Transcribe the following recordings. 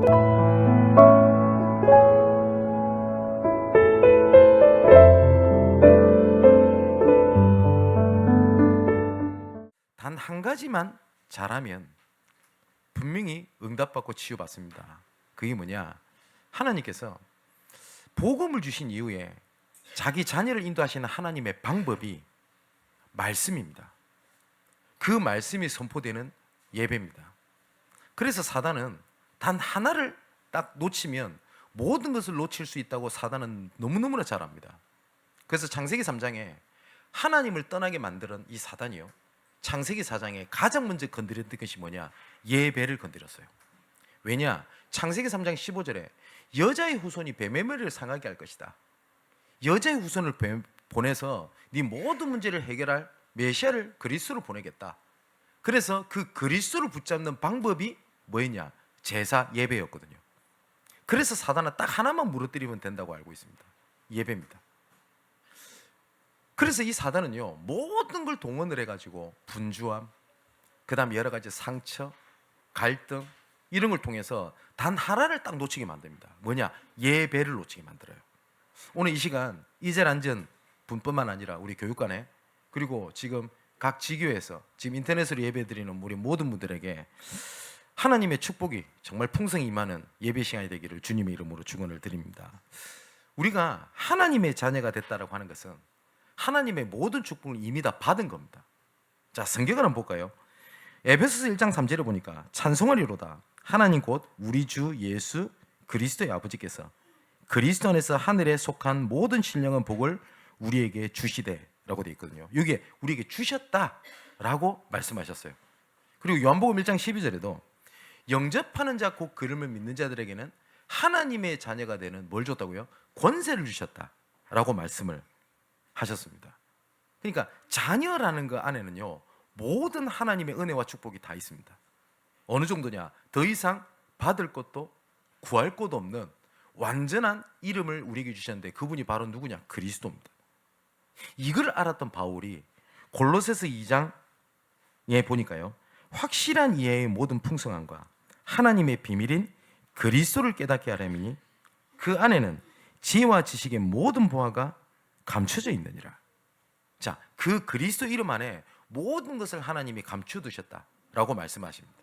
단 한 가지만 잘하면 분명히 응답받고 치유받습니다. 그게 뭐냐? 하나님께서 복음을 주신 이후에 자기 자녀를 인도하시는 하나님의 방법이 말씀입니다. 그 말씀이 선포되는 예배입니다. 그래서 사단은 단 하나를 딱 놓치면 모든 것을 놓칠 수 있다고 사단은 너무너무나 잘 압니다. 그래서 창세기 3장에 하나님을 떠나게 만드는 이 사단이요, 창세기 4장에 가장 먼저 건드렸던 것이 뭐냐? 예배를 건드렸어요. 왜냐? 창세기 3장 15절에 여자의 후손이 뱀의 머리를 상하게 할 것이다. 여자의 후손을 보내서 네 모든 문제를 해결할 메시아를, 그리스도를 보내겠다. 그래서 그 그리스도를 붙잡는 방법이 뭐였냐? 제사, 예배였거든요. 그래서 사단은 딱 하나만 무너뜨리면 된다고 알고 있습니다. 예배입니다. 그래서 이 사단은요, 모든 걸 동원을 해가지고 분주함, 그 다음에 여러 가지 상처, 갈등, 이런 걸 통해서 단 하나를 딱 놓치게 만듭니다. 뭐냐? 예배를 놓치게 만들어요. 오늘 이 시간 이제란전 분뿐만 아니라 우리 교육관에, 그리고 지금 각 지교에서 지금 인터넷으로 예배드리는 우리 모든 분들에게 하나님의 축복이 정말 풍성히 임하는 예배 시간이 되기를 주님의 이름으로 축원을 드립니다. 우리가 하나님의 자녀가 됐다라고 하는 것은 하나님의 모든 축복을 이미 다 받은 겁니다. 자, 성경을 한번 볼까요? 에베소서 1장 3절에 보니까 찬송하리로다 하나님 곧 우리 주 예수 그리스도의 아버지께서 그리스도 안에서 하늘에 속한 모든 신령한 복을 우리에게 주시되라고 되어 있거든요. 여기에 우리에게 주셨다라고 말씀하셨어요. 그리고 요한복음 1장 12절에도 영접하는 자 곧 그름을 믿는 자들에게는 하나님의 자녀가 되는 뭘 줬다고요? 권세를 주셨다라고 말씀을 하셨습니다. 그러니까 자녀라는 그 안에는요, 모든 하나님의 은혜와 축복이 다 있습니다. 어느 정도냐? 더 이상 받을 것도 구할 것도 없는 완전한 이름을 우리에게 주셨는데 그분이 바로 누구냐? 그리스도입니다. 이걸 알았던 바울이 골로새서 2장에 보니까요, 확실한 이해의 모든 풍성함과 하나님의 비밀인 그리스도를 깨닫게 하려니 그 안에는 지혜와 지식의 모든 보화가 감춰져 있느니라. 자, 그 그리스도 이름 안에 모든 것을 하나님이 감춰두셨다라고 말씀하십니다.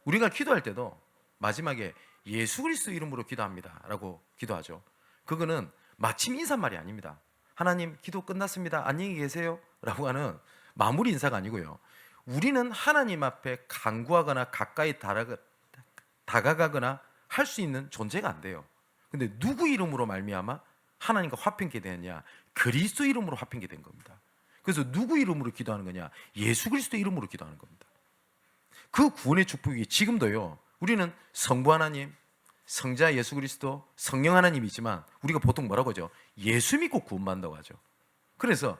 우리가 기도할 때도 마지막에 예수 그리스도 이름으로 기도합니다 라고 기도하죠. 그거는 마침 인사말이 아닙니다. 하나님 기도 끝났습니다, 안녕히 계세요 라고 하는 마무리 인사가 아니고요, 우리는 하나님 앞에 간구하거나 가까이 다가가거나 할 수 있는 존재가 안 돼요. 근데 누구 이름으로 말미암아 하나님과 화평케 되느냐? 그리스도 이름으로 화평케 된 겁니다. 그래서 누구 이름으로 기도하는 거냐? 예수 그리스도 이름으로 기도하는 겁니다. 그 구원의 축복이 지금도요, 우리는 성부 하나님, 성자 예수 그리스도, 성령 하나님이지만 우리가 보통 뭐라고 하죠? 예수 믿고 구원받는다고 하죠. 그래서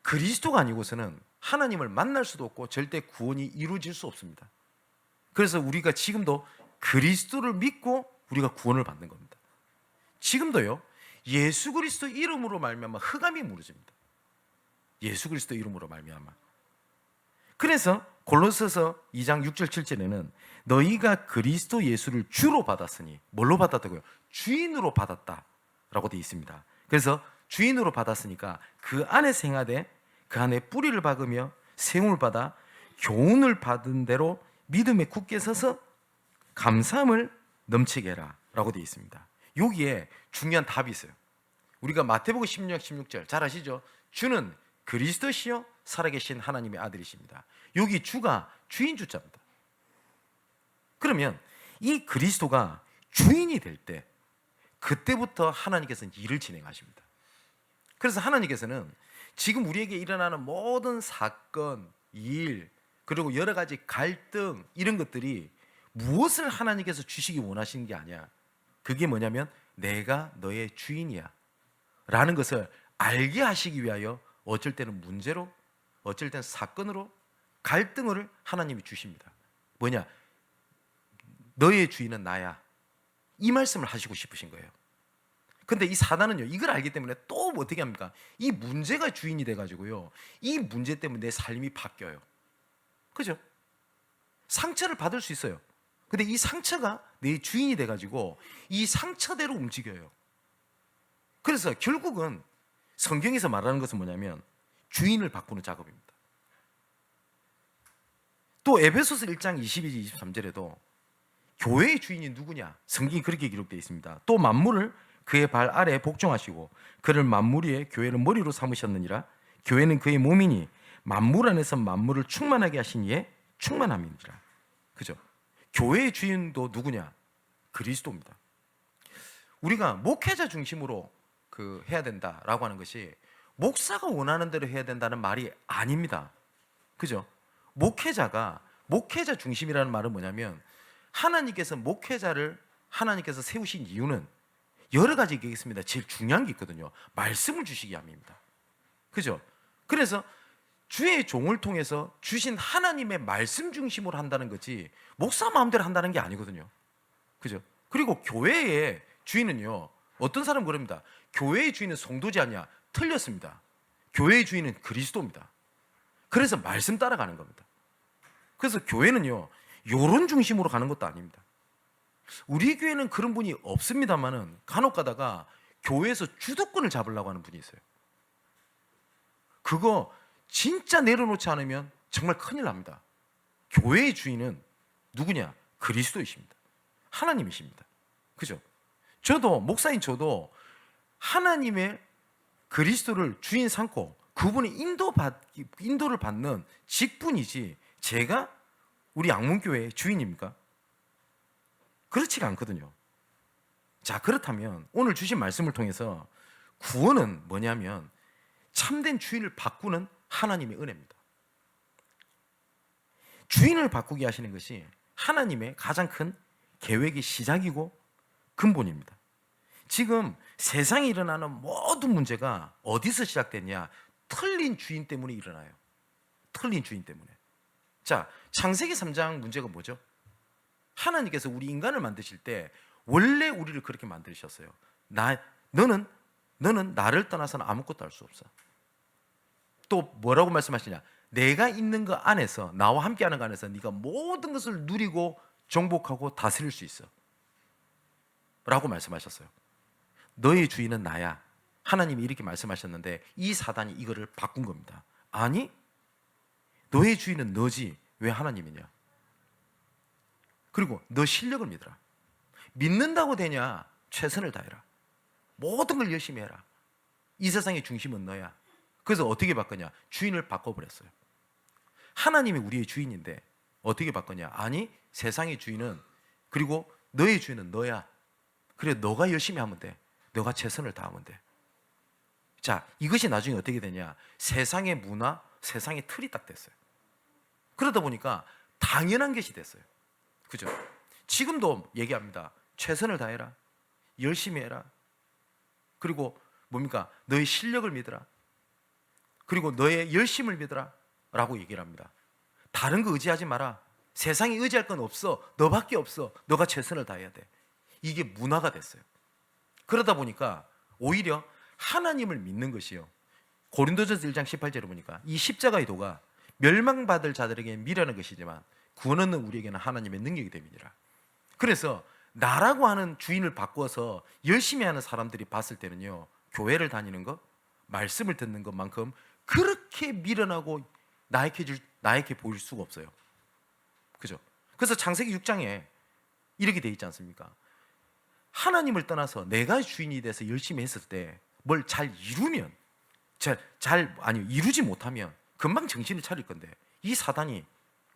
그리스도가 아니고서는 하나님을 만날 수도 없고 절대 구원이 이루어질 수 없습니다. 그래서 우리가 지금도 그리스도를 믿고 우리가 구원을 받는 겁니다. 지금도요, 예수 그리스도 이름으로 말미암아 흑암이 무너집니다. 예수 그리스도 이름으로 말미암아. 그래서 골로새서 2장 6절 7절에는 너희가 그리스도 예수를 주로 받았으니, 뭘로 받았다고요? 주인으로 받았다라고 되어 있습니다. 그래서 주인으로 받았으니까 그 안에 생하되 그 안에 뿌리를 박으며 세움을 받아 교훈을 받은 대로 믿음에 굳게 서서 감사함을 넘치게 해라 라고 되어 있습니다. 여기에 중요한 답이 있어요. 우리가 마태복음 16, 16절 잘 아시죠? 주는 그리스도시요 살아계신 하나님의 아들이십니다. 여기 주가 주인 주자입니다. 그러면 이 그리스도가 주인이 될 때 그때부터 하나님께서는 일을 진행하십니다. 그래서 하나님께서는 지금 우리에게 일어나는 모든 사건, 일, 그리고 여러 가지 갈등, 이런 것들이 무엇을 하나님께서 주시기 원하시는 게 아니야. 그게 뭐냐면 내가 너의 주인이야 라는 것을 알게 하시기 위하여 어쩔 때는 문제로, 어쩔 때는 사건으로, 갈등을 하나님이 주십니다. 뭐냐? 너의 주인은 나야, 이 말씀을 하시고 싶으신 거예요. 근데 이 사단은요, 이걸 알기 때문에 또 어떻게 합니까? 이 문제가 주인이 돼가지고요, 이 문제 때문에 내 삶이 바뀌어요. 그죠? 상처를 받을 수 있어요. 근데 이 상처가 내 주인이 돼가지고 이 상처대로 움직여요. 그래서 결국은 성경에서 말하는 것은 뭐냐면 주인을 바꾸는 작업입니다. 또 에베소서 1장 22, 23절에도 교회의 주인이 누구냐? 성경이 그렇게 기록되어 있습니다. 또 만물을 그의 발 아래에 복종하시고 그를 만물 위에 교회를 머리로 삼으셨느니라. 교회는 그의 몸이니 만물 안에서 만물을 충만하게 하신 이의 충만함이니라. 그죠? 교회의 주인도 누구냐? 그리스도입니다. 우리가 목회자 중심으로 해야 된다라고 하는 것이 목사가 원하는 대로 해야 된다는 말이 아닙니다. 그죠? 목회자 중심이라는 말은 뭐냐면 하나님께서 목회자를 하나님께서 세우신 이유는 여러 가지 있겠습니다. 제일 중요한 게 있거든요. 말씀을 주시기 위함입니다. 그죠? 그래서 주의 종을 통해서 주신 하나님의 말씀 중심으로 한다는 거지 목사 마음대로 한다는 게 아니거든요. 그죠? 그리고 교회의 주인은요, 어떤 사람은 그럽니다. 교회의 주인은 성도지 않냐? 틀렸습니다. 교회의 주인은 그리스도입니다. 그래서 말씀 따라가는 겁니다. 그래서 교회는요, 요런 중심으로 가는 것도 아닙니다. 우리 교회는 그런 분이 없습니다만은 간혹 가다가 교회에서 주도권을 잡으려고 하는 분이 있어요. 그거 진짜 내려놓지 않으면 정말 큰일 납니다. 교회의 주인은 누구냐? 그리스도이십니다. 하나님이십니다. 그죠? 저도 목사인 저도 하나님의 그리스도를 주인 삼고 그분의 인도를 받는 직분이지 제가 우리 양문교회의 주인입니까? 그렇지가 않거든요. 자, 그렇다면 오늘 주신 말씀을 통해서 구원은 뭐냐면 참된 주인을 바꾸는 하나님의 은혜입니다. 주인을 바꾸게 하시는 것이 하나님의 가장 큰 계획의 시작이고 근본입니다. 지금 세상에 일어나는 모든 문제가 어디서 시작됐냐? 틀린 주인 때문에 일어나요. 틀린 주인 때문에. 자, 창세기 3장 문제가 뭐죠? 하나님께서 우리 인간을 만드실 때 원래 우리를 그렇게 만드셨어요. 너는 나를 떠나서는 아무것도 할 수 없어. 또 뭐라고 말씀하시냐? 내가 있는 것 안에서, 나와 함께하는 것 안에서 네가 모든 것을 누리고 정복하고 다스릴 수 있어 라고 말씀하셨어요. 너의 주인은 나야. 하나님이 이렇게 말씀하셨는데 이 사단이 이거를 바꾼 겁니다. 아니, 너의 주인은 너지 왜 하나님이냐? 그리고 너 실력을 믿어라. 믿는다고 되냐? 최선을 다해라. 모든 걸 열심히 해라. 이 세상의 중심은 너야. 그래서 어떻게 바꾸냐? 주인을 바꿔버렸어요. 하나님이 우리의 주인인데 어떻게 바꾸냐? 아니, 세상의 주인은, 그리고 너의 주인은 너야. 그래, 너가 열심히 하면 돼. 너가 최선을 다하면 돼. 자, 이것이 나중에 어떻게 되냐? 세상의 문화, 세상의 틀이 딱 됐어요. 그러다 보니까 당연한 것이 됐어요. 그죠? 지금도 얘기합니다. 최선을 다해라. 열심히 해라. 그리고 뭡니까? 너의 실력을 믿어라. 그리고 너의 열심을 믿어라 라고 얘기를 합니다. 다른 거 의지하지 마라. 세상에 의지할 건 없어. 너밖에 없어. 너가 최선을 다해야 돼. 이게 문화가 됐어요. 그러다 보니까 오히려 하나님을 믿는 것이요, 고린도전서 1장 18절에 보니까 이 십자가의 도가 멸망받을 자들에게 미련한 것이지만 구원 얻는 우리에게는 하나님의 능력이 됨이니라. 그래서 나라고 하는 주인을 바꿔서 열심히 하는 사람들이 봤을 때는요, 교회를 다니는 것, 말씀을 듣는 것만큼 그렇게 미련하고 나약해 보일 수가 없어요. 그죠? 그래서 창세기 6장에 이렇게 돼 있지 않습니까? 하나님을 떠나서 내가 주인이 돼서 열심히 했을 때 뭘 잘 이루면, 이루지 못하면 금방 정신을 차릴 건데 이 사단이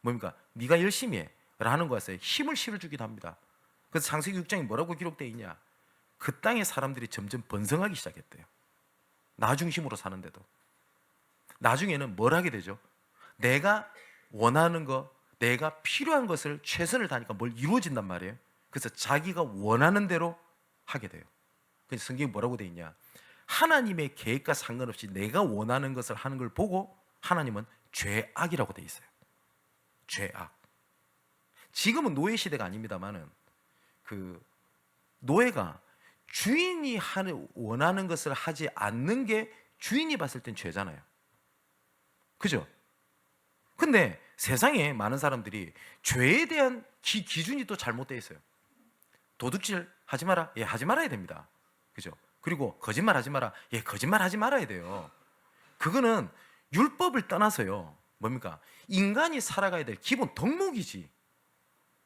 뭡니까? 네가 열심히 해 라는 것에 힘을 실어주기도 합니다. 그래서 창세기 6장에 뭐라고 기록되어 있냐? 그 땅의 사람들이 점점 번성하기 시작했대요. 나 중심으로 사는데도. 나중에는 뭘 하게 되죠? 내가 원하는 거, 내가 필요한 것을 최선을 다하니까 뭘 이루어진단 말이에요. 그래서 자기가 원하는 대로 하게 돼요. 그래서 성경이 뭐라고 되어 있냐? 하나님의 계획과 상관없이 내가 원하는 것을 하는 걸 보고 하나님은 죄악이라고 되어 있어요. 죄악. 지금은 노예 시대가 아닙니다만은 노예가 주인이 원하는 것을 하지 않는 게 주인이 봤을 땐 죄잖아요. 그죠? 근데 세상에 많은 사람들이 죄에 대한 기준이 또 잘못되어 있어요. 도둑질 하지 마라. 예, 하지 말아야 됩니다. 그죠? 그리고 거짓말 하지 마라. 예, 거짓말 하지 말아야 돼요. 그거는 율법을 떠나서요. 뭡니까? 인간이 살아가야 될 기본 덕목이지.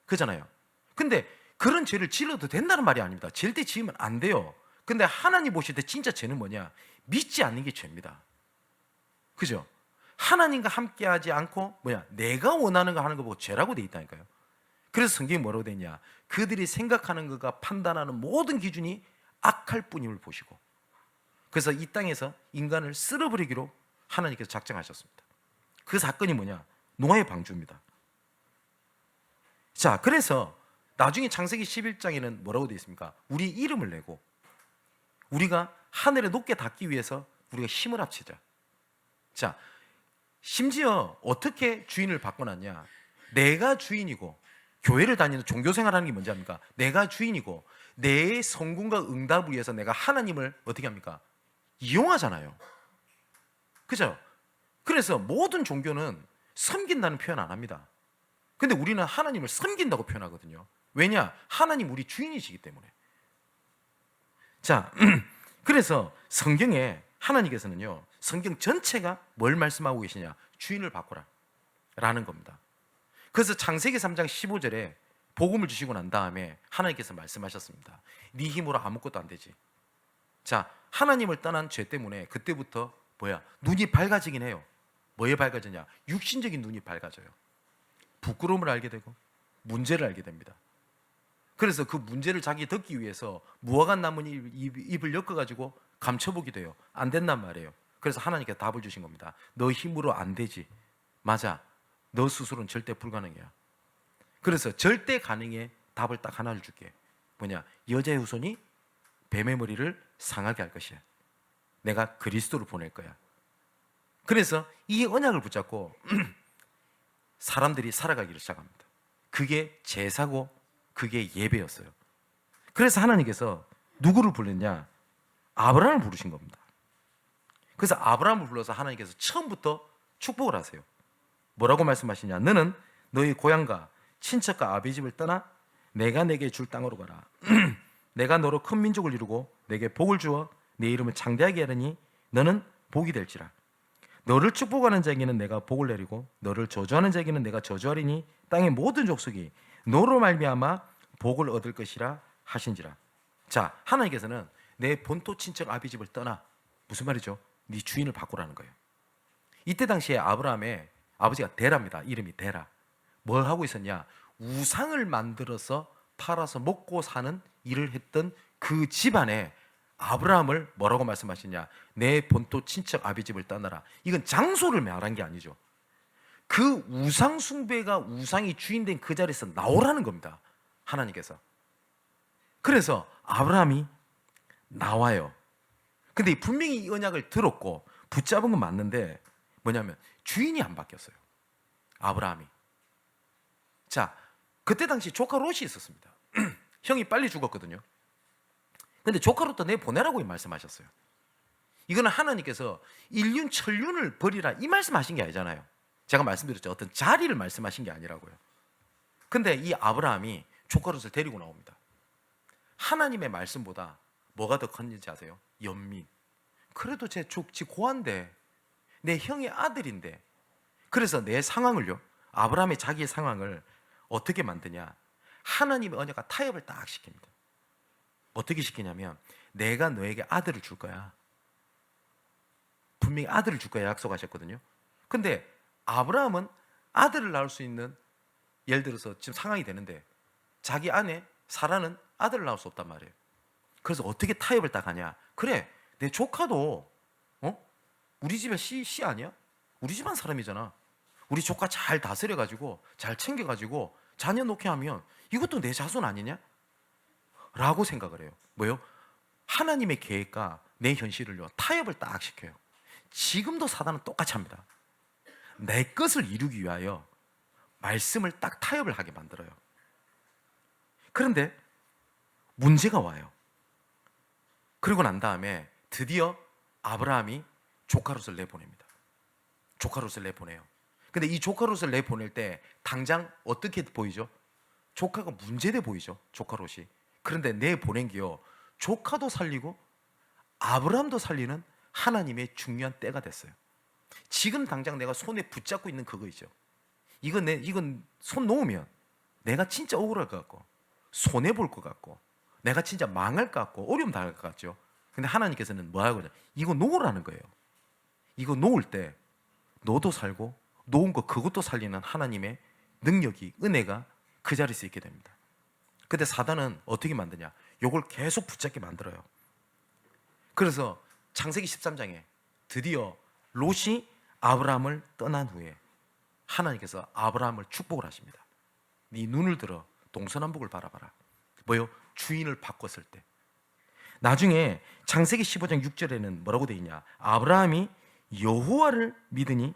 그잖아요. 근데 그런 죄를 지어도 된다는 말이 아닙니다. 절대 지으면 안 돼요. 근데 하나님 보실 때 진짜 죄는 뭐냐? 믿지 않는 게 죄입니다. 그죠? 하나님과 함께하지 않고 내가 원하는 거 하는 거 보고 죄라고 돼 있다니까요. 그래서 성경이 뭐라고 돼 있냐? 그들이 생각하는 것과 판단하는 모든 기준이 악할 뿐임을 보시고, 그래서 이 땅에서 인간을 쓸어버리기로 하나님께서 작정하셨습니다. 그 사건이 뭐냐? 노아의 방주입니다. 자, 그래서 나중에 창세기 11장에는 뭐라고 되어 있습니까? 우리 이름을 내고 우리가 하늘에 높게 닿기 위해서 우리가 힘을 합치자. 자, 심지어 어떻게 주인을 바꿔놨냐? 내가 주인이고, 교회를 다니는 종교생활하는 게 뭔지 압니까? 내가 주인이고 내 성공과 응답을 위해서 내가 하나님을 어떻게 합니까? 이용하잖아요. 그죠? 그래서 모든 종교는 섬긴다는 표현 안 합니다. 근데 우리는 하나님을 섬긴다고 표현하거든요. 왜냐? 하나님 우리 주인이시기 때문에. 자, 그래서 성경에 하나님께서는요, 성경 전체가 뭘 말씀하고 계시냐? 주인을 바꾸라 라는 겁니다. 그래서 창세기 3장 15절에 복음을 주시고 난 다음에 하나님께서 말씀하셨습니다. 네 힘으로 아무것도 안 되지. 자, 하나님을 떠난 죄 때문에 그때부터 눈이 밝아지긴 해요. 뭐에 밝아지냐? 육신적인 눈이 밝아져요. 부끄러움을 알게 되고 문제를 알게 됩니다. 그래서 그 문제를 자기 덮기 위해서 무화과 나무 잎을 엮어가지고 감춰보기도 해요. 안 된단 말이에요. 그래서 하나님께서 답을 주신 겁니다. 너 힘으로 안 되지. 맞아. 너 스스로는 절대 불가능이야. 그래서 절대 가능의 답을 딱 하나를 줄게. 여자의 후손이 뱀의 머리를 상하게 할 것이야. 내가 그리스도를 보낼 거야. 그래서 이 언약을 붙잡고 사람들이 살아가기를 시작합니다. 그게 제사고 그게 예배였어요. 그래서 하나님께서 누구를 불렀냐? 아브라함을 부르신 겁니다. 그래서 아브라함을 불러서 하나님께서 처음부터 축복을 하세요. 뭐라고 말씀하시냐? 너는 너희 고향과 친척과 아비 집을 떠나 내가 내게 줄 땅으로 가라. 내가 너로 큰 민족을 이루고 내게 복을 주어 내 이름을 창대하게 하려니 너는 복이 될지라. 너를 축복하는 자에게는 내가 복을 내리고 너를 저주하는 자에게는 내가 저주하리니 땅의 모든 족속이 너로 말미암아 복을 얻을 것이라 하신지라. 자, 하나님께서는 내 본토 친척 아비 집을 떠나, 무슨 말이죠? 네 주인을 바꾸라는 거예요. 이때 당시에 아브라함의 아버지가 데라입니다. 이름이 데라. 뭘 하고 있었냐? 우상을 만들어서 팔아서 먹고 사는 일을 했던 그 집안에 아브라함을 뭐라고 말씀하시냐? 내 본토 친척 아비 집을 떠나라. 이건 장소를 말한 게 아니죠. 그 우상 숭배가 우상이 주인된 그 자리에서 나오라는 겁니다. 하나님께서. 그래서 아브라함이 나와요. 근데 분명히 이 언약을 들었고 붙잡은 건 맞는데 뭐냐면 주인이 안 바뀌었어요. 아브라함이. 자, 그때 당시 조카 롯이 있었습니다. 형이 빨리 죽었거든요. 근데 조카 롯도 내 보내라고 말씀하셨어요. 이거는 하나님께서 인륜 천륜을 버리라 이 말씀하신 게 아니잖아요. 제가 말씀드렸죠. 어떤 자리를 말씀하신 게 아니라고요. 근데 이 아브라함이 조카 롯을 데리고 나옵니다. 하나님의 말씀보다 뭐가 더 컸는지 아세요? 연민. 그래도 지 고한데 내 형의 아들인데. 그래서 내 상황을요, 아브라함의 자기의 상황을 어떻게 만드냐? 하나님의 언약과 타협을 딱 시킵니다. 어떻게 시키냐면 내가 너에게 아들을 줄 거야. 분명히 아들을 줄 거야 약속하셨거든요. 근데 아브라함은 아들을 낳을 수 있는, 예를 들어서 지금 상황이 되는데 자기 아내 사라는 아들을 낳을 수 없단 말이에요. 그래서 어떻게 타협을 딱 하냐? 그래, 내 조카도 우리 집의 씨 아니야? 우리 집안 사람이잖아. 우리 조카 잘 다스려가지고 잘 챙겨가지고 자녀 놓게 하면 이것도 내 자손 아니냐? 라고 생각을 해요. 뭐요? 하나님의 계획과 내 현실을요 타협을 딱 시켜요. 지금도 사단은 똑같이 합니다. 내 것을 이루기 위하여 말씀을 딱 타협을 하게 만들어요. 그런데 문제가 와요. 그리고 난 다음에 드디어 아브라함이 조카 롯을 내보냅니다. 조카 롯을 내보내요. 근데 이 조카 롯을 내 보낼 때 당장 어떻게 보이죠? 조카가 문제돼 보이죠, 조카 롯이. 그런데 내 보낸 게요, 조카도 살리고 아브라함도 살리는 하나님의 중요한 때가 됐어요. 지금 당장 내가 손에 붙잡고 있는 그거이죠. 이건 손 놓으면 내가 진짜 억울할 것 같고, 손해 볼 것 같고, 내가 진짜 망할 것 같고, 어려움 당할 것 같죠. 근데 하나님께서는 뭐 하거든요? 이거 놓으라는 거예요. 이거 놓을 때 너도 살고 놓은 거 그것도 살리는 하나님의 능력이, 은혜가 그 자리에서 있게 됩니다. 근데 사단은 어떻게 만드냐? 이걸 계속 붙잡게 만들어요. 그래서 창세기 13장에 드디어 롯이 아브라함을 떠난 후에 하나님께서 아브라함을 축복을 하십니다. 네 눈을 들어 동서남북을 바라봐라. 뭐요? 주인을 바꿨을 때. 나중에 창세기 15장 6절에는 뭐라고 되어 있냐? 아브라함이 여호와를 믿으니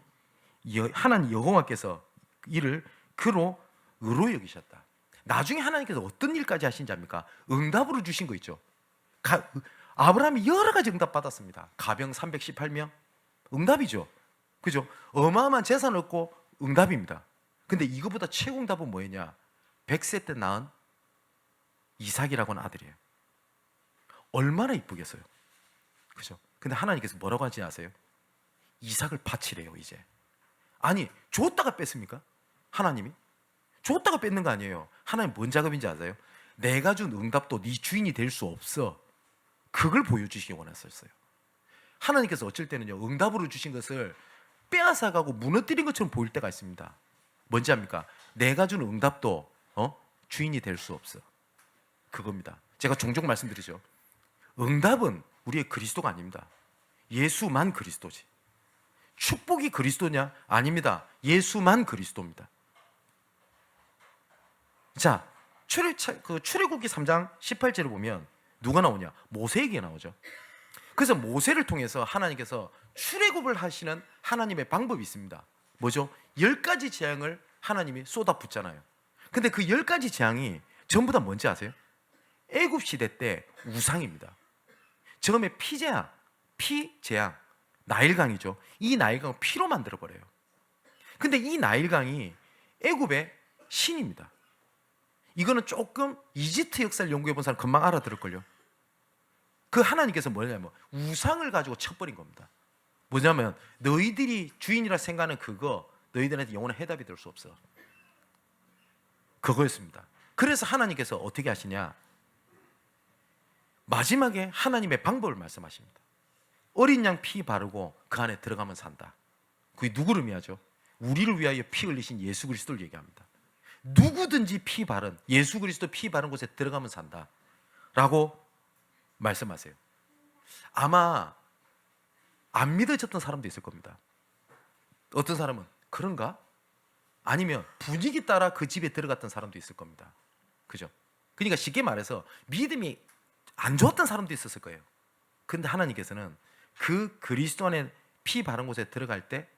하나님 여호와께서 이를 그로 의로 여기셨다. 나중에 하나님께서 어떤 일까지 하신지 압니까? 응답으로 주신 거 있죠. 아브라함이 여러 가지 응답 받았습니다. 가병 318명 응답이죠. 그죠? 어마어마한 재산을 얻고 응답입니다. 근데 이거보다 최고 응답은 뭐였냐? 100세 때 낳은 이삭이라고 하는 아들이에요. 얼마나 이쁘겠어요. 그죠? 근데 하나님께서 뭐라고 하지 아세요? 이삭을 바치래요, 이제. 아니, 줬다가 뺐습니까? 하나님이? 줬다가 뺏는 거 아니에요. 하나님 뭔 작업인지 아세요? 내가 준 응답도 네 주인이 될 수 없어. 그걸 보여주시기 원했었어요. 하나님께서 어쩔 때는요, 응답으로 주신 것을 빼앗아가고 무너뜨린 것처럼 보일 때가 있습니다. 뭔지 압니까? 내가 준 응답도 주인이 될 수 없어. 그겁니다. 제가 종종 말씀드리죠. 응답은 우리의 그리스도가 아닙니다. 예수만 그리스도지. 축복이 그리스도냐? 아닙니다. 예수만 그리스도입니다. 자, 출애굽기 3장 18절을 보면 누가 나오냐? 모세에게 나오죠. 그래서 모세를 통해서 하나님께서 출애굽을 하시는 하나님의 방법이 있습니다. 뭐죠? 10가지 재앙을 하나님이 쏟아붓잖아요. 근데 그 10가지 재앙이 전부 다 뭔지 아세요? 애굽 시대 때 우상입니다. 처음에 피재앙, 나일강이죠. 이 나일강을 피로 만들어버려요. 근데 이 나일강이 애굽의 신입니다. 이거는 조금 이집트 역사를 연구해 본 사람 금방 알아들을걸요. 그 하나님께서 뭐냐면 우상을 가지고 쳐버린 겁니다. 뭐냐면 너희들이 주인이라 생각하는 그거 너희들한테 영원한 해답이 될 수 없어. 그거였습니다. 그래서 하나님께서 어떻게 하시냐? 마지막에 하나님의 방법을 말씀하십니다. 어린 양 피 바르고 그 안에 들어가면 산다. 그게 누구를 의미하죠? 우리를 위하여 피 흘리신 예수 그리스도를 얘기합니다. 누구든지 피 바른, 예수 그리스도 피 바른 곳에 들어가면 산다 라고 말씀하세요. 아마 안 믿어졌던 사람도 있을 겁니다. 어떤 사람은 그런가? 아니면 분위기 따라 그 집에 들어갔던 사람도 있을 겁니다. 그죠? 그러니까 쉽게 말해서 믿음이 안 좋았던 사람도 있었을 거예요. 근데 하나님께서는 그 그리스도 안에 피 바른 곳에 들어갈 때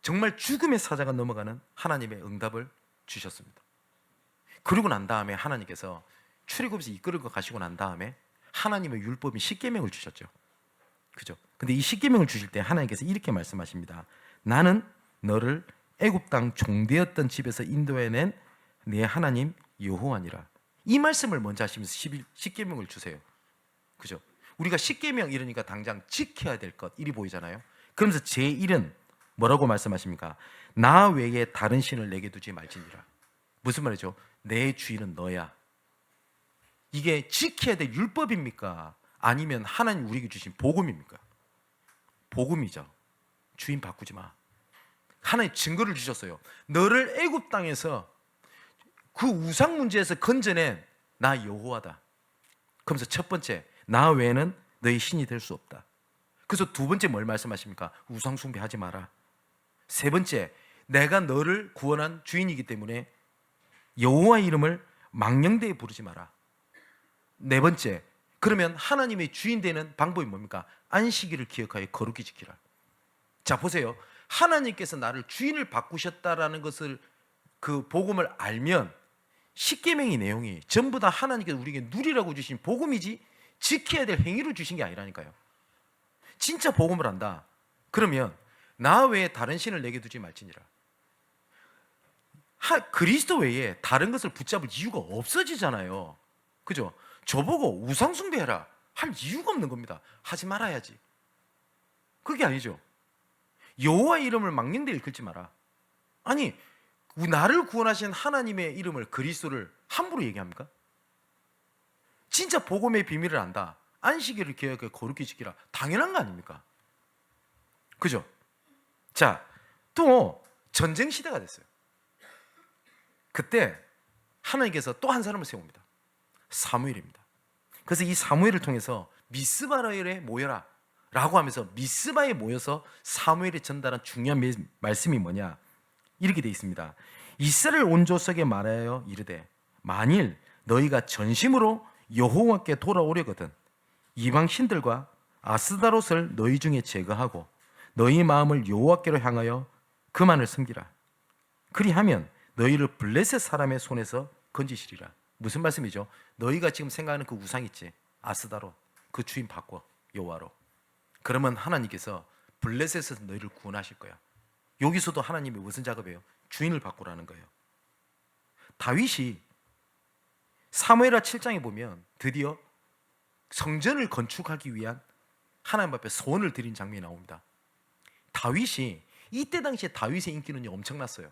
정말 죽음의 사자가 넘어가는 하나님의 응답을 주셨습니다. 그러고 난 다음에 하나님께서 출애굽에서 이끌고 가시고 난 다음에 하나님의 율법인 십계명을 주셨죠. 그죠? 근데 이 십계명을 주실 때 하나님께서 이렇게 말씀하십니다. 나는 너를 애굽 땅 종되었던 집에서 인도해낸 네 하나님 여호와니라. 이 말씀을 먼저 하시면서 십계명을 주세요. 그죠? 우리가 십계명 이러니까 당장 지켜야 될 것 일이 보이잖아요. 그러면서 제1은 뭐라고 말씀하십니까? 나 외에 다른 신을 내게 두지 말지니라. 무슨 말이죠? 내 주인은 너야. 이게 지켜야 될 율법입니까? 아니면 하나님 우리에게 주신 복음입니까? 복음이죠. 주인 바꾸지 마. 하나님 증거를 주셨어요. 너를 애굽 땅에서 그 우상 문제에서 건져낸 나 여호와다. 그러면서 첫 번째, 나 외에는 너희 신이 될 수 없다. 그래서 두 번째 뭘 말씀하십니까? 우상 숭배하지 마라. 세 번째, 내가 너를 구원한 주인이기 때문에 여호와 이름을 망령되이 부르지 마라. 네 번째, 그러면 하나님의 주인 되는 방법이 뭡니까? 안식일을 기억하여 거룩히 지키라. 자, 보세요. 하나님께서 나를 주인을 바꾸셨다라는 것을, 그 복음을 알면 십계명의 내용이 전부 다 하나님께서 우리에게 누리라고 주신 복음이지 지켜야 될 행위로 주신 게 아니라니까요. 진짜 복음을 안다. 그러면 나 외에 다른 신을 내게 두지 말지니라. 그리스도 외에 다른 것을 붙잡을 이유가 없어지잖아요. 그죠? 저보고 우상 숭배해라 할 이유가 없는 겁니다. 하지 말아야지. 그게 아니죠. 여호와 이름을 망령되이 일컫지 마라. 아니, 나를 구원하신 하나님의 이름을, 그리스도를 함부로 얘기합니까? 진짜 복음의 비밀을 안다, 안식일을 기억하게 거룩히 지키라, 당연한 거 아닙니까? 그죠? 자, 또 전쟁 시대가 됐어요. 그때 하나님께서 또 한 사람을 세웁니다. 사무엘입니다. 그래서 이 사무엘을 통해서 미스바에 모여라 라고 하면서 미스바에 모여서 사무엘이 전달한 중요한 말씀이 뭐냐, 이렇게 되어 있습니다. 이스라엘 온 조석에 말하여 이르되 만일 너희가 전심으로 여호와께 돌아오려거든 이방 신들과 아스다롯을 너희 중에 제거하고 너희 마음을 여호와께로 향하여 그만을 섬기라. 그리하면 너희를 블레셋 사람의 손에서 건지시리라. 무슨 말씀이죠? 너희가 지금 생각하는 그 우상 있지, 아스다롯, 그 주인 바꿔 여호와로. 그러면 하나님께서 블레셋에서 너희를 구원하실 거야. 여기서도 하나님이 무슨 작업이에요? 주인을 바꾸라는 거예요. 다윗이 사무엘하 7장에 보면 드디어 성전을 건축하기 위한 하나님 앞에 소원을 드린 장면이 나옵니다. 다윗이, 이때 당시에 다윗의 인기는 엄청났어요.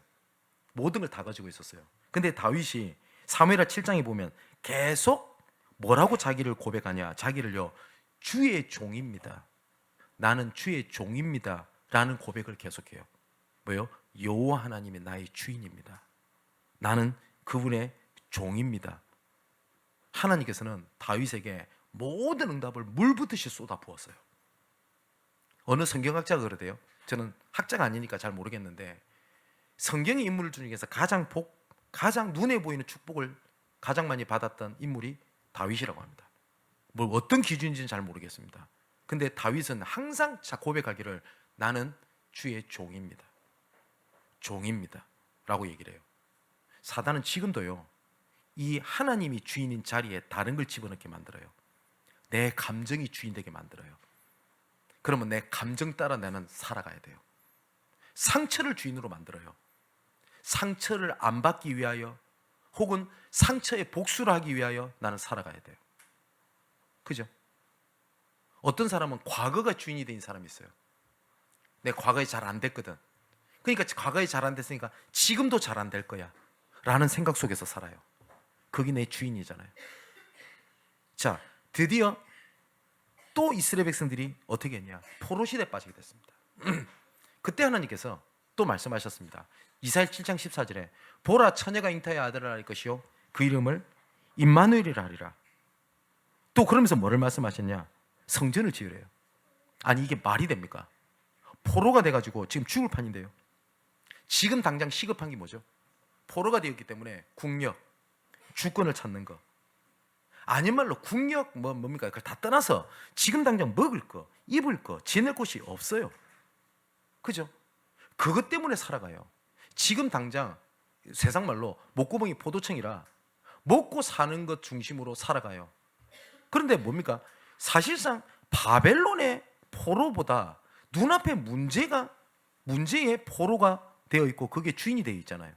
모든 걸 다 가지고 있었어요. 근데 다윗이 사무엘하 7장에 보면 계속 뭐라고 자기를 고백하냐, 자기를요, 주의 종입니다, 나는 주의 종입니다 라는 고백을 계속해요. 뭐요? 여호와 하나님이 나의 주인입니다, 나는 그분의 종입니다. 하나님께서는 다윗에게 모든 응답을 물붓듯이 쏟아부었어요. 어느 성경학자가 그러대요. 저는 학자가 아니니까 잘 모르겠는데 성경의 인물 중에서 가장 눈에 보이는 축복을 가장 많이 받았던 인물이 다윗이라고 합니다. 뭐 어떤 기준인지는 잘 모르겠습니다. 근데 다윗은 항상 고백하기를 나는 주의 종입니다, 종입니다 라고 얘기를 해요. 사단은 지금도요, 이 하나님이 주인인 자리에 다른 걸 집어넣게 만들어요. 내 감정이 주인 되게 만들어요. 그러면 내 감정 따라 나는 살아가야 돼요. 상처를 주인으로 만들어요. 상처를 안 받기 위하여, 혹은 상처에 복수를 하기 위하여 나는 살아가야 돼요. 그죠? 어떤 사람은 과거가 주인이 된 사람이 있어요. 내 과거에 잘 안 됐거든. 그러니까 과거에 잘 안 됐으니까 지금도 잘 안 될 거야 라는 생각 속에서 살아요. 그게 내 주인이잖아요. 자, 드디어 또 이스라엘 백성들이 어떻게 했냐, 포로 시대에 빠지게 됐습니다. 그때 하나님께서 또 말씀하셨습니다. 이사야 7장 14절에 보라, 처녀가 잉타의 아들을 낳을 것이요 그 이름을 임마누엘이라 하리라. 또 그러면서 뭐를 말씀하셨냐, 성전을 지으래요. 아니, 이게 말이 됩니까? 포로가 돼가지고 지금 죽을 판인데요. 지금 당장 시급한 게 뭐죠? 포로가 되었기 때문에 국력, 주권을 찾는 거, 아닌 말로 국력 뭡니까? 그걸 다 떠나서 지금 당장 먹을 거, 입을 거, 지낼 곳이 없어요. 그죠? 그것 때문에 살아가요. 지금 당장 세상 말로 목구멍이 포도청이라 먹고 사는 것 중심으로 살아가요. 그런데 뭡니까? 사실상 바벨론의 포로보다 눈앞에 문제의 포로가 되어 있고 그게 주인이 되어 있잖아요.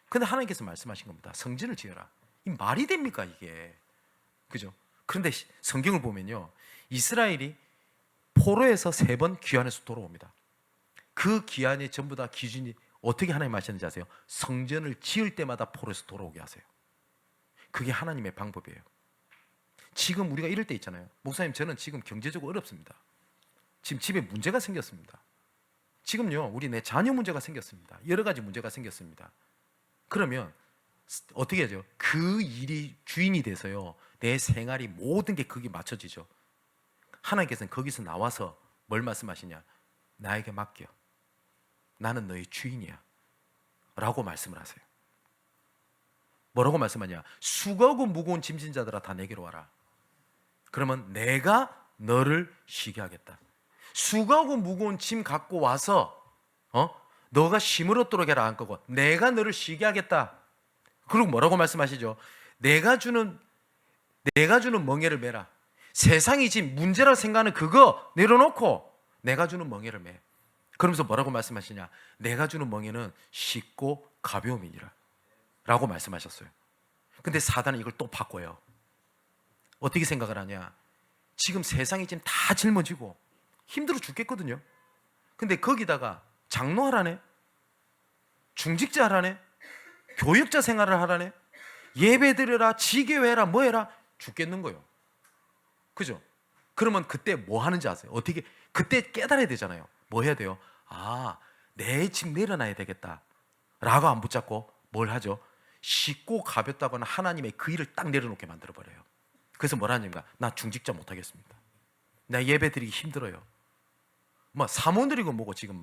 근데 하나님께서 말씀하신 겁니다. 성전을 지어라. 이 말이 됩니까 이게? 그죠? 그런데 성경을 보면요, 이스라엘이 포로에서 3번 귀환해서 돌아옵니다. 그 귀환이 전부 다 기준이 어떻게 하나님 하셨는지 아세요? 성전을 지을 때마다 포로에서 돌아오게 하세요. 그게 하나님의 방법이에요. 지금 우리가 이럴 때 있잖아요. 목사님, 저는 지금 경제적으로 어렵습니다. 지금 집에 문제가 생겼습니다. 지금요, 우리 내 자녀 문제가 생겼습니다. 여러 가지 문제가 생겼습니다. 그러면 어떻게 하죠? 그 일이 주인이 돼서요, 내 생활이 모든 게 거기 맞춰지죠. 하나님께서는 거기서 나와서 뭘 말씀하시냐, 나에게 맡겨, 나는 너의 주인이야 라고 말씀을 하세요. 뭐라고 말씀하냐, 수고하고 무거운 짐진 자들아 다 내게로 와라. 그러면 내가 너를 쉬게 하겠다. 수고하고 무거운 짐 갖고 와서 너가 힘을 얻도록 해라 한 거고, 내가 너를 쉬게 하겠다. 그리고 뭐라고 말씀하시죠? 내가 주는 멍에를 매라. 세상이 지금 문제라고 생각하는 그거 내려놓고 내가 주는 멍에를 매. 그러면서 뭐라고 말씀하시냐? 내가 주는 멍에는 쉽고 가벼움이니라 라고 말씀하셨어요. 근데 사단은 이걸 또 바꿔요. 어떻게 생각을 하냐? 지금 세상이 지금 다 짊어지고 힘들어 죽겠거든요. 근데 거기다가 장로 하라네, 중직자 하라네, 교육자 생활을 하라네, 예배 드려라, 지교해라, 뭐 해라, 죽겠는 거예요. 그죠? 그러면 그때 뭐 하는지 아세요? 어떻게, 그때 깨달아야 되잖아요. 뭐 해야 돼요? 아, 내 집 내려놔야 되겠다 라고 안 붙잡고 뭘 하죠? 쉽고 가볍다고 하는 하나님의 그 일을 딱 내려놓게 만들어버려요. 그래서 뭐라 하는가? 나 중직자 못하겠습니다. 나 예배 드리기 힘들어요. 뭐 사모 드리고 뭐고 지금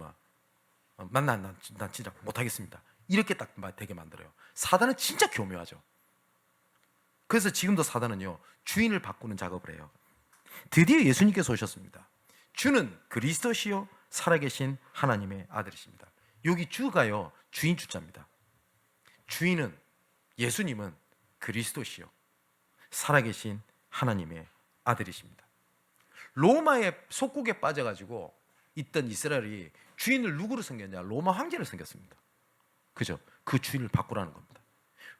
난 진짜 못하겠습니다. 이렇게 딱 되게 만들어요. 사단은 진짜 교묘하죠. 그래서 지금도 사단은요, 주인을 바꾸는 작업을 해요. 드디어 예수님께서 오셨습니다. 주는 그리스도시요 살아계신 하나님의 아들이십니다. 여기 주가요, 주인 주자입니다. 주인은, 예수님은 그리스도시요 살아계신 하나님의 아들이십니다. 로마의 속국에 빠져가지고 있던 이스라엘이 주인을 누구로 섬겼냐? 로마 황제를 섬겼습니다. 그죠? 그 주인을 바꾸라는 겁니다.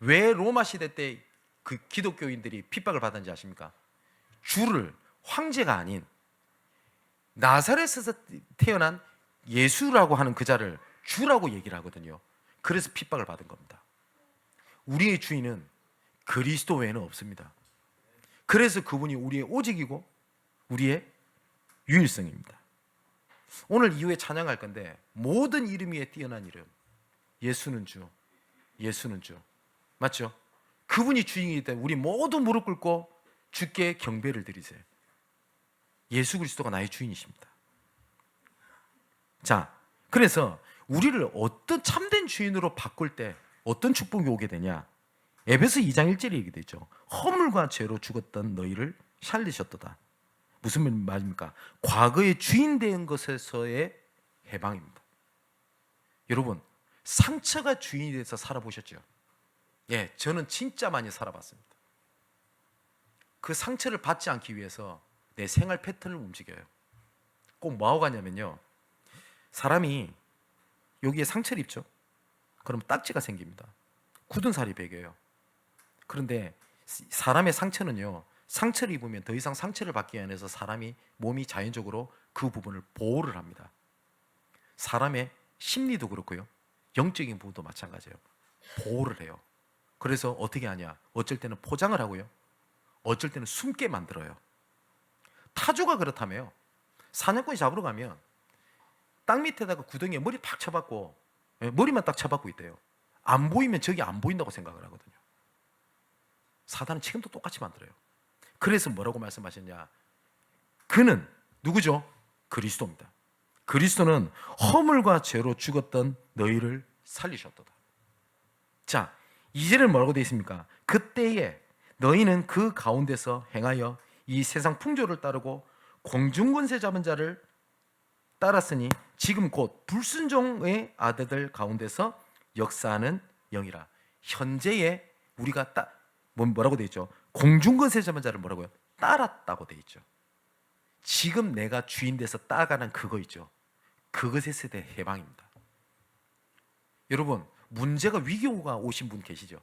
왜 로마 시대 때 그 기독교인들이 핍박을 받았는지 아십니까? 주를, 황제가 아닌 나사렛에서 태어난 예수라고 하는 그 자를 주라고 얘기를 하거든요. 그래서 핍박을 받은 겁니다. 우리의 주인은 그리스도 외에는 없습니다. 그래서 그분이 우리의 오직이고 우리의 유일성입니다. 오늘 이후에 찬양할 건데, 모든 이름 위에 뛰어난 이름, 예수는 주, 예수는 주, 맞죠? 그분이 주인이기 때문에 우리 모두 무릎 꿇고 주께 경배를 드리세요. 예수 그리스도가 나의 주인이십니다. 자, 그래서 우리를 어떤 참된 주인으로 바꿀 때 어떤 축복이 오게 되냐? 에베소 2장 1절에 얘기되어 있죠. 허물과 죄로 죽었던 너희를 살리셨도다. 무슨 말입니까? 과거의 주인 된 것에서의 해방입니다. 여러분, 상처가 주인이 돼서 살아보셨죠? 예, 저는 진짜 많이 살아봤습니다. 그 상처를 받지 않기 위해서 내 생활 패턴을 움직여요. 꼭 뭐하고 가냐면요, 사람이 여기에 상처를 입죠. 그럼 딱지가 생깁니다. 굳은 살이 배겨요. 그런데 사람의 상처는요, 상처를 입으면 더 이상 상처를 받기 위해서 사람이, 몸이 자연적으로 그 부분을 보호를 합니다. 사람의 심리도 그렇고요, 영적인 부분도 마찬가지예요. 보호를 해요. 그래서 어떻게 하냐? 어쩔 때는 포장을 하고요, 어쩔 때는 숨게 만들어요. 타조가 그렇다며요. 사냥꾼이 잡으러 가면 땅 밑에다가 구덩이에 머리 팍 쳐박고, 머리만 딱 쳐박고 있대요. 안 보이면 저기 안 보인다고 생각을 하거든요. 사단은 지금도 똑같이 만들어요. 그래서 뭐라고 말씀하셨냐? 그는 누구죠? 그리스도입니다. 그리스도는 허물과 죄로 죽었던 너희를 살리셨도다. 자, 2절은 뭐라고 되어 있습니까? 그때에 너희는 그 가운데서 행하여 이 세상 풍조를 따르고 공중권세 잡은 자를 따랐으니 지금 곧 불순종의 아들들 가운데서 역사하는 영이라. 현재에 우리가 뭐라고 되어 있죠? 공중권세 잡은 자를 뭐라고요? 따랐다고 되어 있죠. 지금 내가 주인 돼서 따라가는 그거 있죠. 그것에 대한 해방입니다. 여러분, 문제가, 위기가 오신 분 계시죠?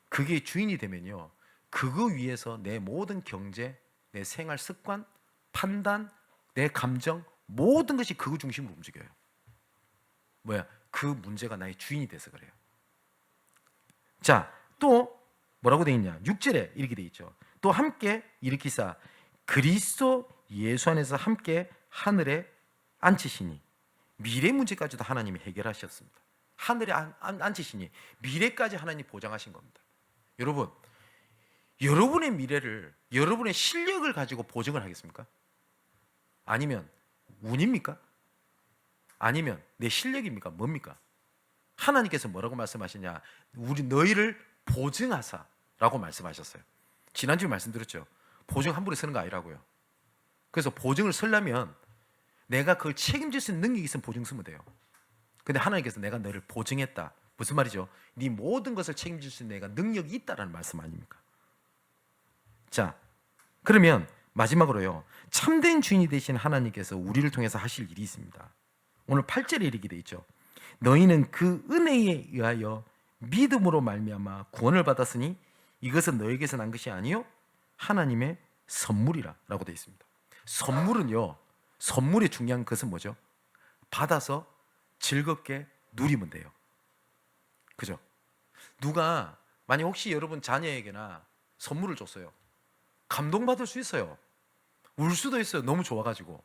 그게 주인이 되면요, 그거 위에서 내 모든 경제, 내 생활 습관, 판단, 내 감정, 모든 것이 그거 중심으로 움직여요. 뭐야? 그 문제가 나의 주인이 돼서 그래요. 자, 또 뭐라고 되어 있냐? 6절에 이렇게 되어 있죠. 또 함께 일으키사 그리스도 예수 안에서 함께 하늘에 앉히시니, 미래 문제까지도 하나님이 해결하셨습니다. 하늘에 앉히시니 미래까지 하나님이 보장하신 겁니다. 여러분, 여러분의 미래를 여러분의 실력을 가지고 보증을 하겠습니까? 아니면 운입니까? 아니면 내 실력입니까? 뭡니까? 하나님께서 뭐라고 말씀하시냐? 너희를 보증하사라고 말씀하셨어요. 지난주에 말씀드렸죠. 보증 함부로 쓰는 거 아니라고요. 그래서 보증을 쓰려면 내가 그걸 책임질 수 있는 능력이 있으면 보증 쓰면 돼요. 근데 하나님께서 내가 너를 보증했다. 무슨 말이죠? 네 모든 것을 책임질 수 있는 내가 능력이 있다라는 말씀 아닙니까? 자, 그러면 마지막으로요, 참된 주인이 되신 하나님께서 우리를 통해서 하실 일이 있습니다. 오늘 8절에 이르게 돼 있죠. 너희는 그 은혜에 의하여 믿음으로 말미암아 구원을 받았으니 이것은 너에게서 난 것이 아니요 하나님의 선물이라라고 되어 있습니다. 선물은요, 선물의 중요한 것은 뭐죠? 받아서 즐겁게 누리면 돼요. 그죠? 누가 만약 혹시 여러분 자녀에게나 선물을 줬어요. 감동받을 수 있어요. 울 수도 있어요. 너무 좋아가지고.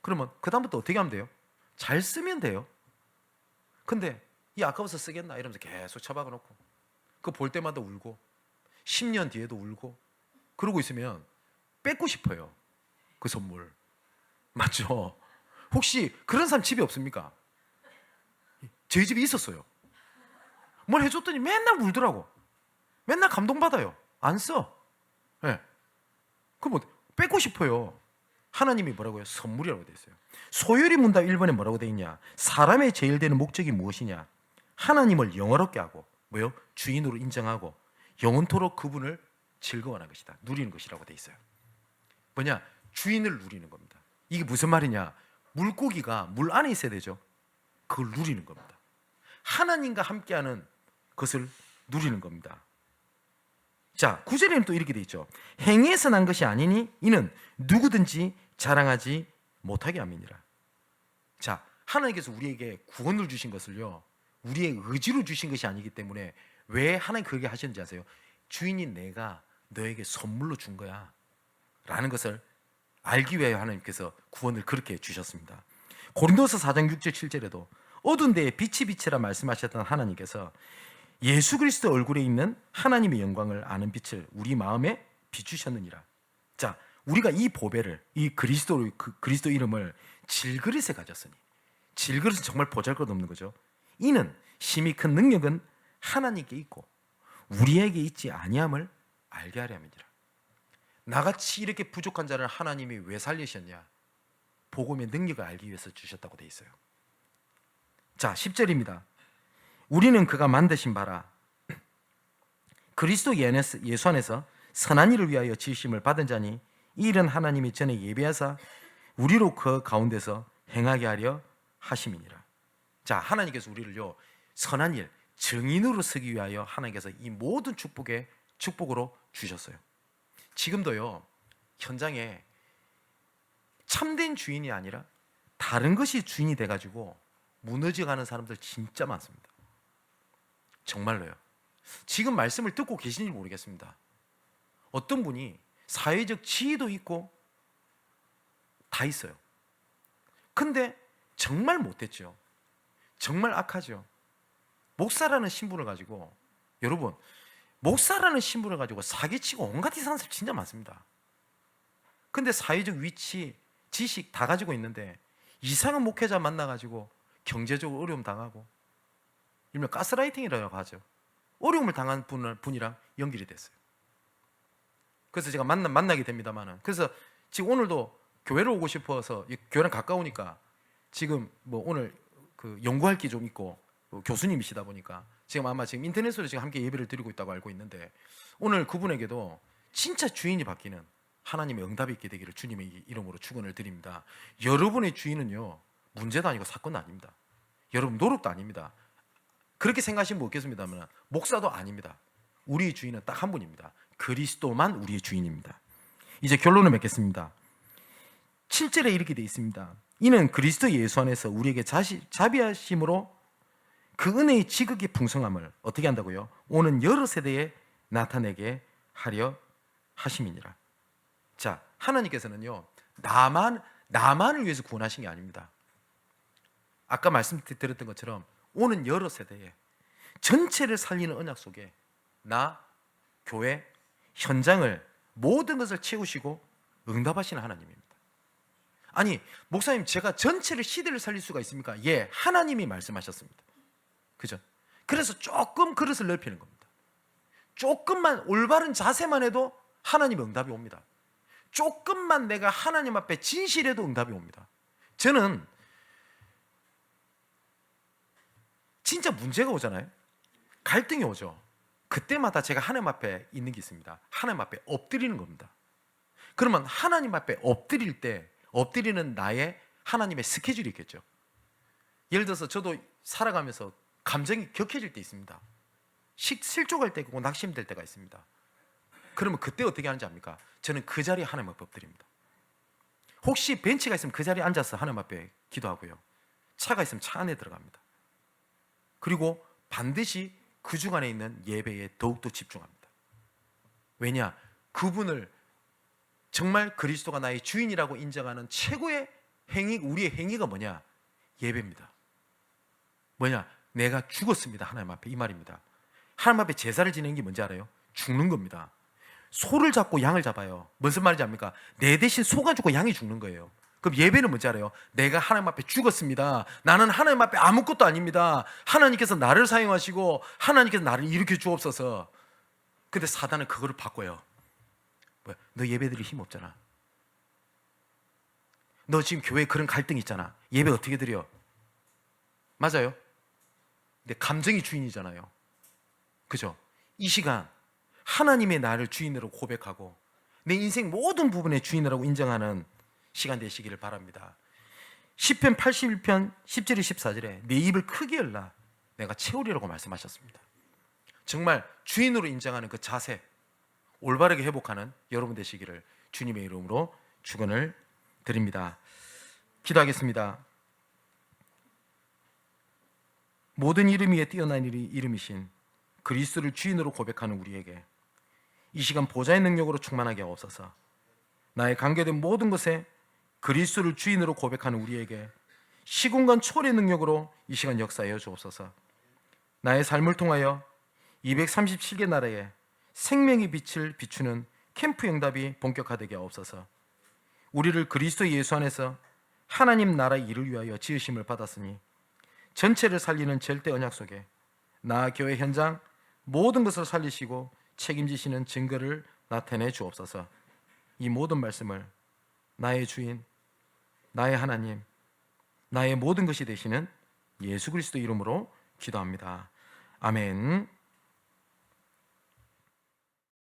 그러면 그 다음부터 어떻게 하면 돼요? 잘 쓰면 돼요. 근데 이 아까워서 쓰겠나 이러면서 계속 처박아 놓고 그거 볼 때마다 울고 10년 뒤에도 울고 그러고 있으면 뺏고 싶어요. 그 선물. 맞죠? 혹시 그런 사람 집에 없습니까? 저희 집에 있었어요. 뭘 해줬더니 맨날 울더라고. 맨날 감동받아요. 안 써. 네. 그럼 뭐 뺏고 싶어요. 하나님이 뭐라고요? 선물이라고 되어 있어요. 소요리 문답 1번에 뭐라고 되어 있냐? 사람의 제일 되는 목적이 무엇이냐? 하나님을 영화롭게 하고 뭐요? 주인으로 인정하고 영원토록 그분을 즐거워하는 것이다. 누리는 것이라고 되어 있어요. 뭐냐? 주인을 누리는 겁니다. 이게 무슨 말이냐? 물고기가 물 안에 있어야 되죠. 그걸 누리는 겁니다. 하나님과 함께하는 것을 누리는 겁니다. 자, 9절에는 또 이렇게 돼 있죠. 행위에서 난 것이 아니니 이는 누구든지 자랑하지 못하게 함이니라. 자, 하나님께서 우리에게 구원을 주신 것을요, 우리의 의지로 주신 것이 아니기 때문에 왜 하나님 그렇게 하셨는지 아세요? 주인인 내가 너에게 선물로 준 거야 라는 것을 알기 위하여 하나님께서 구원을 그렇게 주셨습니다. 고린도서 4장 6절 7절에도 어두운 데에 빛이 빛이라 말씀하셨던 하나님께서 예수 그리스도 얼굴에 있는 하나님의 영광을 아는 빛을 우리 마음에 비추셨느니라. 자, 우리가 이 보배를, 이 그리스도 이름을 질그릇에 가졌으니, 질그릇은 정말 보잘것없는 거죠. 이는 심히 큰 능력은 하나님께 있고 우리에게 있지 아니함을 알게 하려 함이니라. 나같이 이렇게 부족한 자를 하나님이 왜 살리셨냐? 복음의 능력을 알기 위해서 주셨다고 되어 있어요. 자, 10절입니다. 우리는 그가 만드신 바라 그리스도 예수 안에서 선한 일을 위하여 지으심을 받은 자니 이 일은 하나님이 전에 예비하사 우리로 그 가운데서 행하게 하려 하심이니라. 자, 하나님께서 우리를요 선한 일, 증인으로 서기 위하여 하나님께서 이 모든 축복으로 주셨어요. 지금도요 현장에 참된 주인이 아니라 다른 것이 주인이 돼가지고 무너져가는 사람들 진짜 많습니다. 정말로요. 지금 말씀을 듣고 계시는지 모르겠습니다. 어떤 분이 사회적 지위도 있고 다 있어요. 근데 정말 못했죠. 정말 악하죠. 목사라는 신분을 가지고, 여러분, 목사라는 신분을 가지고 사기치고 온갖 이상한 사람 진짜 많습니다. 근데 사회적 위치, 지식 다 가지고 있는데 이상한 목회자 만나가지고 경제적으로 어려움 당하고, 일명 가스라이팅이라고 하죠. 어려움을 당한 분이랑 연결이 됐어요. 그래서 제가 만나게 됩니다만은, 그래서 지금 오늘도 교회를 오고 싶어서, 교회랑 가까우니까 지금 뭐 오늘 그 연구할 게 좀 있고 교수님이시다 보니까 지금 아마 지금 인터넷으로 지금 함께 예배를 드리고 있다고 알고 있는데, 오늘 그분에게도 진짜 주인이 바뀌는 하나님의 응답이 있게 되기를 주님의 이름으로 축원을 드립니다. 여러분의 주인은요 문제도 아니고 사건도 아닙니다. 여러분 노력도 아닙니다. 그렇게 생각하시면 없겠습니다만 목사도 아닙니다. 우리의 주인은 딱 한 분입니다. 그리스도만 우리의 주인입니다. 이제 결론을 맺겠습니다. 7절에 이렇게 되어 있습니다. 이는 그리스도 예수 안에서 우리에게 자비하심으로 그 은혜의 지극히 풍성함을 어떻게 한다고요? 오는 여러 세대에 나타내게 하려 하심이니라. 자, 하나님께서는요 나만을 위해서 구원하신 게 아닙니다. 아까 말씀드렸던 것처럼 오는 여러 세대에 전체를 살리는 언약 속에 나, 교회, 현장을 모든 것을 채우시고 응답하시는 하나님입니다. 아니, 목사님 제가 전체를 시대를 살릴 수가 있습니까? 예, 하나님이 말씀하셨습니다. 그죠? 그래서 조금 그릇을 넓히는 겁니다. 조금만 올바른 자세만 해도 하나님의 응답이 옵니다. 조금만 내가 하나님 앞에 진실해도 응답이 옵니다. 저는 진짜 문제가 오잖아요. 갈등이 오죠. 그때마다 제가 하나님 앞에 있는 게 있습니다. 하나님 앞에 엎드리는 겁니다. 그러면 하나님 앞에 엎드릴 때 엎드리는 나의 하나님의 스케줄이 있겠죠. 예를 들어서 저도 살아가면서 감정이 격해질 때 있습니다. 실족할 때 있고 낙심될 때가 있습니다. 그러면 그때 어떻게 하는지 압니까? 저는 그 자리에 하나님 앞에 엎드립니다. 혹시 벤치가 있으면 그 자리에 앉아서 하나님 앞에 기도하고요. 차가 있으면 차 안에 들어갑니다. 그리고 반드시 그 주간에 있는 예배에 더욱더 집중합니다. 왜냐? 그분을 정말 그리스도가 나의 주인이라고 인정하는 최고의 행위, 우리의 행위가 뭐냐? 예배입니다. 뭐냐? 내가 죽었습니다. 하나님 앞에. 이 말입니다. 하나님 앞에 제사를 지내는 게 뭔지 알아요? 죽는 겁니다. 소를 잡고 양을 잡아요. 무슨 말인지 압니까? 내 대신 소가 죽고 양이 죽는 거예요. 그럼 예배는 뭔지 알아요? 내가 하나님 앞에 죽었습니다. 나는 하나님 앞에 아무것도 아닙니다. 하나님께서 나를 사용하시고 하나님께서 나를 일으켜 주옵소서. 근데 사단은 그거를 바꿔요. 뭐야? 너 예배 드릴 힘 없잖아. 너 지금 교회에 그런 갈등 있잖아. 예배 어떻게 드려? 맞아요. 근데 감정이 주인이잖아요. 그죠? 이 시간 하나님의 나를 주인으로 고백하고 내 인생 모든 부분의 주인이라고 인정하는 시간 되시기를 바랍니다. 시편 81편 10절에 14절에 내 입을 크게 열라 내가 채우리라고 말씀하셨습니다. 정말 주인으로 인정하는 그 자세 올바르게 회복하는 여러분 되시기를 주님의 이름으로 축원을 드립니다. 기도하겠습니다. 모든 이름 위에 뛰어난 이름이신 그리스도를 주인으로 고백하는 우리에게 이 시간 보좌의 능력으로 충만하게 하옵소서. 나의 관계된 모든 것에 그리스도를 주인으로 고백하는 우리에게 시공간 초월의 능력으로 이 시간 역사하여 주옵소서. 나의 삶을 통하여 237개 나라에 생명의 빛을 비추는 캠프 응답이 본격화되게 하옵소서. 우리를 그리스도 예수 안에서 하나님 나라의 일을 위하여 지으심을 받았으니 전체를 살리는 절대 언약 속에 나 교회 현장 모든 것을 살리시고 책임지시는 증거를 나타내 주옵소서. 이 모든 말씀을 나의 주인, 나의 하나님, 나의 모든 것이 되시는 예수 그리스도 이름으로 기도합니다. 아멘.